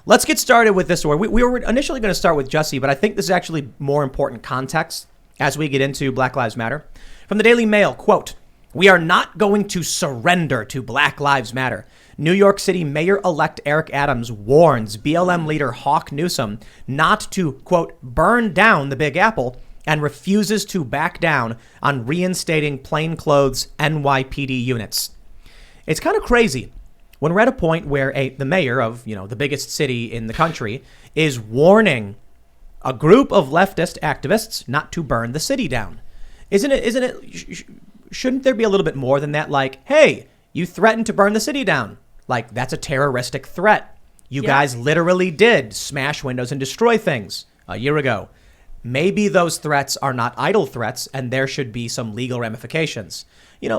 Let's get started with this story. We were initially going to start with Jussie, but I think this is actually more important context as we get into Black Lives Matter. From the Daily Mail, quote, "We are not going to surrender to Black Lives Matter. New York City Mayor-elect Eric Adams warns BLM leader Hawk Newsom not to, quote, burn down the Big Apple and refuses to back down on reinstating plainclothes NYPD units." It's kind of crazy when we're at a point where the mayor of, the biggest city in the country is warning a group of leftist activists not to burn the city down. Shouldn't there be a little bit more than that? Like, hey, you threatened to burn the city down. Like, that's a terroristic threat. You guys literally did smash windows and destroy things a year ago. Maybe those threats are not idle threats and there should be some legal ramifications.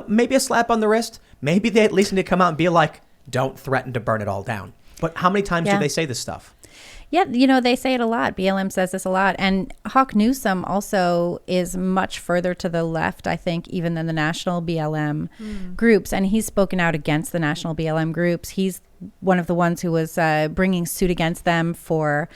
Maybe a slap on the wrist. Maybe they at least need to come out and be like, don't threaten to burn it all down. But how many times do they say this stuff? Yeah, they say it a lot. BLM says this a lot. And Hawk Newsom also is much further to the left, I think, even than the national BLM groups. And he's spoken out against the national BLM groups. He's one of the ones who was bringing suit against them for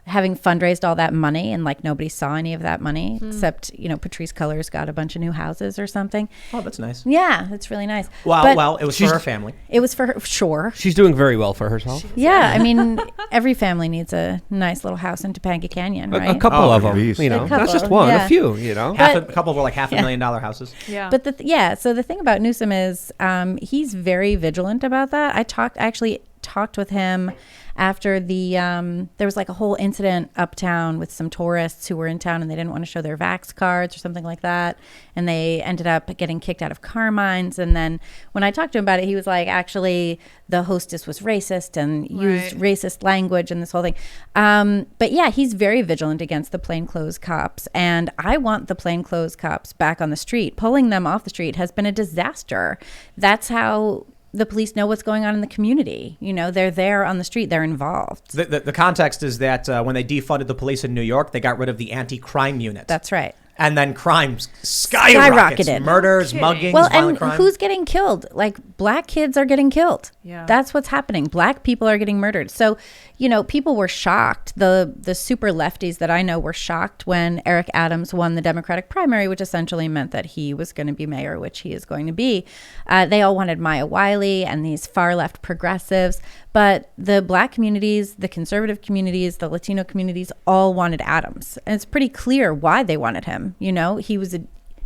having fundraised all that money, and nobody saw any of that money except Patrisse Cullors got a bunch of new houses or something. Oh, that's nice. Yeah, that's really nice. Well, it was for her family. It was for her, sure. She's doing very well for herself. Yeah, I mean, every family needs a nice little house in Topanga Canyon, right? A couple of them, not just one, a few, A couple were like $500,000 houses. Yeah. But so the thing about Newsom is he's very vigilant about that. I actually talked with him after there was a whole incident uptown with some tourists who were in town and they didn't want to show their Vax cards or something like that. And they ended up getting kicked out of Carmine's. And then when I talked to him about it, he was like, actually, the hostess was racist and used racist language and this whole thing. But yeah, he's very vigilant against the plainclothes cops. And I want the plainclothes cops back on the street. Pulling them off the street has been a disaster. That's how the police know what's going on in the community. They're there on the street. They're involved. The context is that when they defunded the police in New York, they got rid of the anti-crime unit. That's right. And then crime skyrocketed. Murders, muggings, violent crime. Who's getting killed? Black kids are getting killed. Yeah. That's what's happening. Black people are getting murdered. So, people were shocked. The super lefties that I know were shocked when Eric Adams won the Democratic primary, which essentially meant that he was going to be mayor, which he is going to be. They all wanted Maya Wiley and these far left progressives. But the Black communities, the conservative communities, the Latino communities all wanted Adams. And it's pretty clear why they wanted him.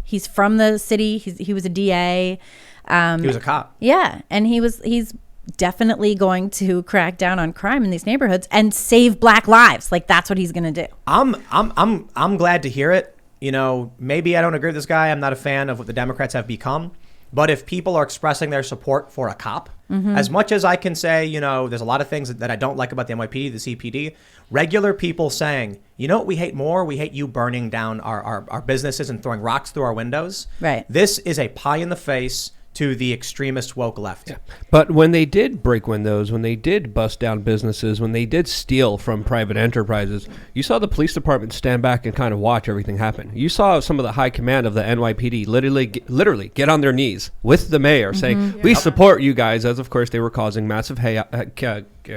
He's from the city. He was a DA. He was a cop. Yeah. And he's definitely going to crack down on crime in these neighborhoods and save Black lives. That's what he's going to do. I'm glad to hear it. Maybe I don't agree with this guy. I'm not a fan of what the Democrats have become. But if people are expressing their support for a cop, as much as I can say, there's a lot of things that I don't like about the NYPD, the CPD, regular people saying, what we hate more? We hate you burning down our businesses and throwing rocks through our windows. Right. This is a pie in the face to the extremist woke left. Yeah. But when they did break windows, when they did bust down businesses, when they did steal from private enterprises, you saw the police department stand back and kind of watch everything happen. You saw some of the high command of the NYPD literally get on their knees with the mayor saying, we support you guys, as of course they were causing massive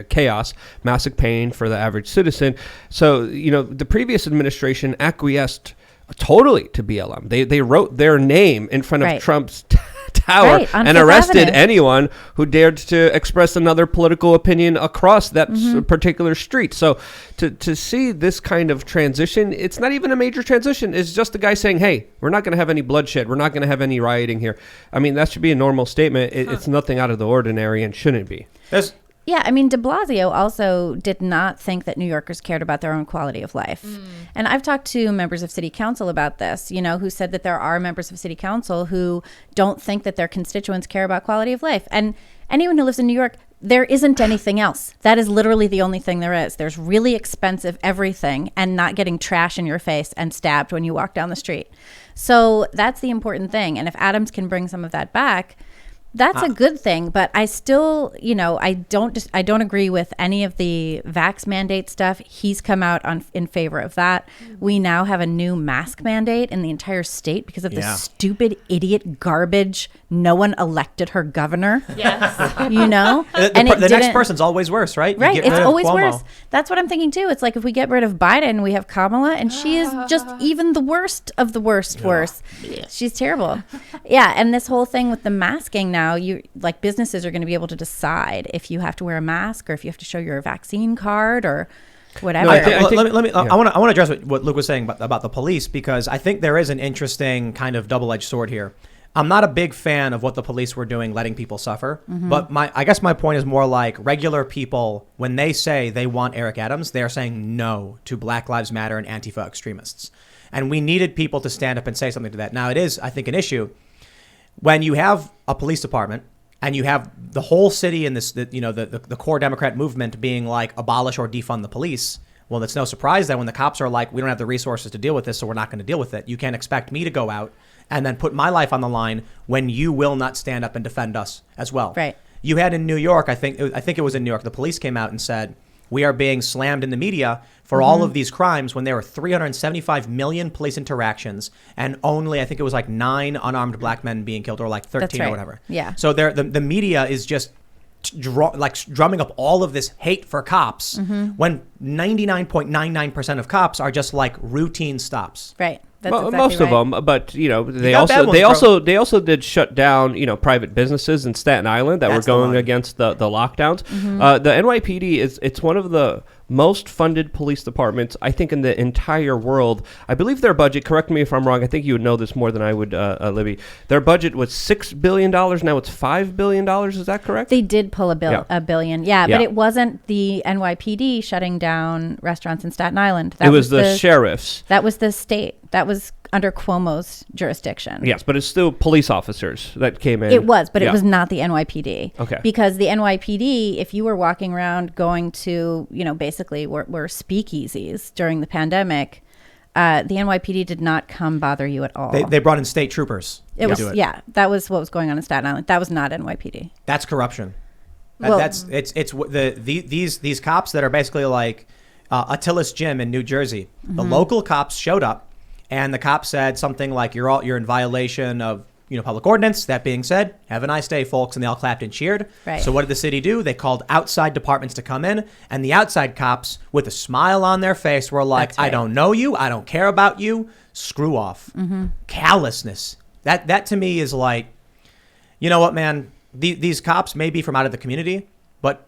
chaos, massive pain for the average citizen. So, the previous administration acquiesced totally to BLM. They wrote their name in front of Trump's tower and arrested anyone who dared to express another political opinion across that particular street. So to see this kind of transition, it's not even a major transition. It's just the guy saying, hey, we're not going to have any bloodshed. We're not going to have any rioting here. I mean, that should be a normal statement. It's nothing out of the ordinary and shouldn't be. Yeah, I mean, de Blasio also did not think that New Yorkers cared about their own quality of life. And I've talked to members of city council about this, who said that there are members of city council who don't think that their constituents care about quality of life. And anyone who lives in New York, there isn't anything else. That is literally the only thing there is. There's really expensive everything and not getting trash in your face and stabbed when you walk down the street. So that's the important thing. And if Adams can bring some of that back, That's a good thing, but I still, I don't agree with any of the vax mandate stuff. He's come out in favor of that. We now have a new mask mandate in the entire state because of this stupid idiot garbage. No one elected her governor. Yes. The next person's always worse, right? Right. It's always Cuomo. worse. That's what I'm thinking too. It's like if we get rid of Biden, we have Kamala, and she is just even the worst of the worst. Yeah. She's terrible. Yeah. And this whole thing with the masking now, businesses are going to be able to decide if you have to wear a mask or if you have to show your vaccine card or whatever. I want to address what Luke was saying about the police, because I think there is an interesting kind of double-edged sword here. I'm not a big fan of what the police were doing, letting people suffer. But I guess my point is more like regular people, when they say they want Eric Adams, they are saying no to Black Lives Matter and Antifa extremists. And we needed people to stand up and say something to that. Now, it is, I think, an issue when you have a police department and you have the whole city and the core Democrat movement being like abolish or defund the police. Well, it's no surprise that when the cops are like, we don't have the resources to deal with this, so we're not going to deal with it. You can't expect me to go out and then put my life on the line when you will not stand up and defend us as well. Right. You had in New York, I think it was in New York, the police came out and said, we are being slammed in the media for all of these crimes when there were 375 million police interactions and only, I think it was like 9 unarmed black men being killed, or like 13 or whatever. Yeah. So the media is just drumming up all of this hate for cops when 99.99% of cops are just like routine stops. Right. That's exactly most of right. them, but they also did shut down private businesses in Staten Island that were going against the lockdowns. The NYPD it's one of the most funded police departments, I think, in the entire world. I believe their budget, correct me if I'm wrong, I think you would know this more than I would, Libby. Their budget was $6 billion. Now it's $5 billion. Is that correct? They did pull a billion. Yeah, but it wasn't the NYPD shutting down restaurants in Staten Island. It was the sheriffs. That was the state. That was under Cuomo's jurisdiction. Yes, but it's still police officers that came in. It was, but it was not the NYPD. Okay. Because the NYPD, if you were walking around going to, basically were speakeasies during the pandemic, the NYPD did not come bother you at all. They brought in state troopers. That was what was going on in Staten Island. That was not NYPD. That's corruption. Well, These cops that are basically like Attila's Gym in New Jersey. The local cops showed up. And the cop said something like, you're in violation of public ordinance. That being said, have a nice day, folks. And they all clapped and cheered. Right. So what did the city do? They called outside departments to come in. And the outside cops, with a smile on their face, were like, I don't know you. I don't care about you. Screw off. Callousness. That to me is like, you know what, man? These cops may be from out of the community, but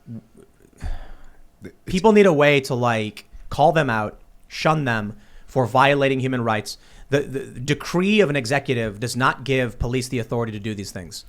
people need a way to like call them out, shun them for violating human rights. The decree of an executive does not give police the authority to do these things.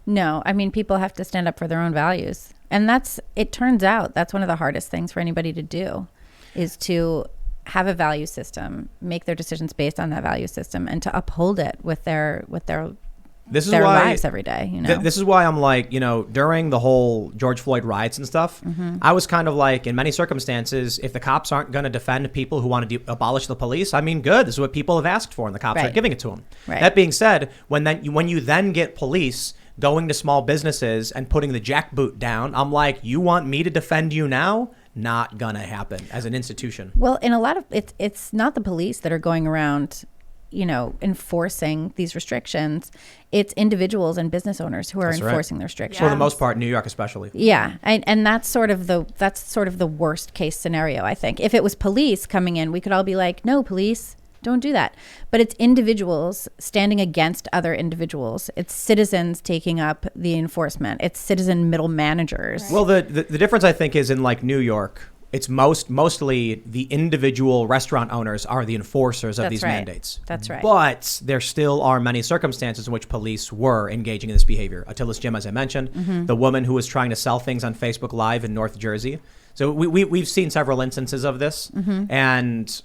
No, I mean, people have to stand up for their own values. And it turns out that's one of the hardest things for anybody to do, is to have a value system, make their decisions based on that value system, and to uphold it with their lives every day. This is why I'm like, during the whole George Floyd riots and stuff, I was kind of like, in many circumstances, if the cops aren't going to defend people who want to abolish the police, I mean, good. This is what people have asked for, and the cops are giving it to them. Right. That being said, when you then get police going to small businesses and putting the jackboot down, I'm like, you want me to defend you now? Not gonna happen as an institution. Well, in a lot of it's not the police that are going around enforcing these restrictions. It's individuals and business owners who are enforcing the restrictions. For the most part, New York especially. Yeah, and that's sort of the worst case scenario, I think. If it was police coming in, we could all be like, no, police, don't do that. But it's individuals standing against other individuals. It's citizens taking up the enforcement. It's citizen middle managers. Right. Well, the difference, I think, is in like New York, it's mostly the individual restaurant owners are the enforcers of these mandates. That's right. But there still are many circumstances in which police were engaging in this behavior. Attila's Gym, as I mentioned, the woman who was trying to sell things on Facebook Live in North Jersey. So we've seen several instances of this, and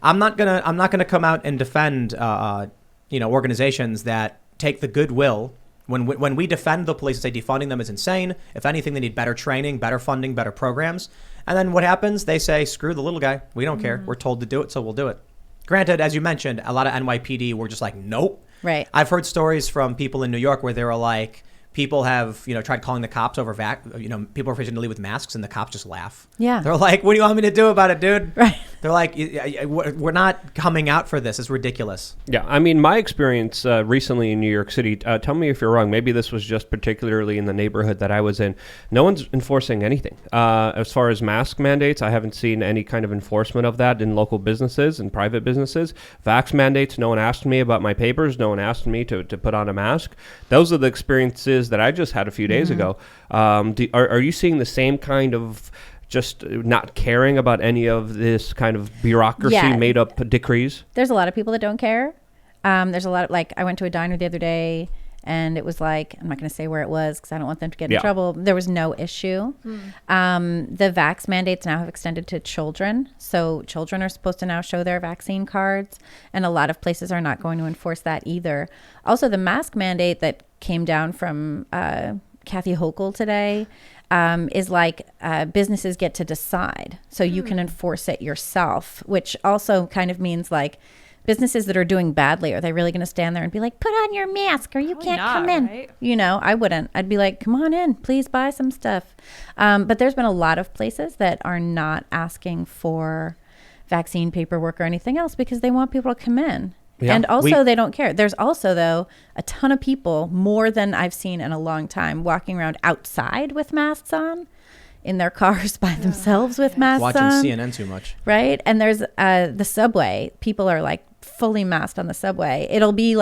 I'm not gonna come out and defend organizations that take the goodwill. When we defend the police and say defunding them is insane, if anything, they need better training, better funding, better programs. And then what happens? They say, screw the little guy. We don't care. We're told to do it, so we'll do it. Granted, as you mentioned, a lot of NYPD were just like, nope. Right. I've heard stories from people in New York where they were like, people have, tried calling the cops over people are refusing to leave with masks, and the cops just laugh. Yeah. They're like, what do you want me to do about it, dude? Right. They're like, we're not coming out for this. It's ridiculous. Yeah, I mean, my experience recently in New York City, tell me if you're wrong, maybe this was just particularly in the neighborhood that I was in, no one's enforcing anything. As far as mask mandates, I haven't seen any kind of enforcement of that in local businesses and private businesses. Vax mandates, no one asked me about my papers, no one asked me to put on a mask. Those are the experiences that I just had a few days ago. Are you seeing the same kind of just not caring about any of this kind of bureaucracy made up decrees? There's a lot of people that don't care. There's a lot of, I went to a diner the other day, and it was I'm not going to say where it was because I don't want them to get in trouble. There was no issue. The vax mandates now have extended to children. So children are supposed to now show their vaccine cards, and a lot of places are not going to enforce that either. Also, the mask mandate that came down from Kathy Hochul today is businesses get to decide. So you can enforce it yourself, which also kind of means businesses that are doing badly, are they really going to stand there and be like, put on your mask or you can't come in? Right? I wouldn't. I'd be like, come on in, please buy some stuff. But there's been a lot of places that are not asking for vaccine paperwork or anything else because they want people to come in. Yeah, and also they don't care. There's also, though, a ton of people, more than I've seen in a long time, walking around outside with masks on, in their cars by themselves with masks Watching on. CNN too much. Right? And there's the subway. People are fully masked on the subway. It'll be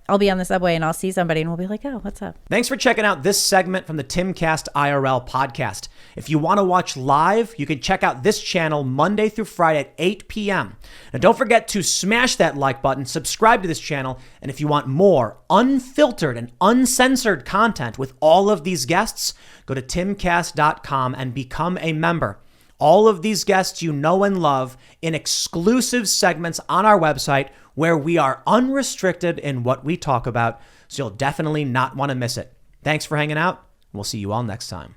I'll be on the subway and I'll see somebody and we'll be like, oh, what's up? Thanks for checking out this segment from the Timcast IRL podcast. If you want to watch live, you can check out this channel Monday through Friday at 8 p.m. Now, don't forget to smash that like button, subscribe to this channel, and if you want more unfiltered and uncensored content with all of these guests, go to timcast.com and become a member. All of these guests you know and love in exclusive segments on our website where we are unrestricted in what we talk about, so you'll definitely not want to miss it. Thanks for hanging out. We'll see you all next time.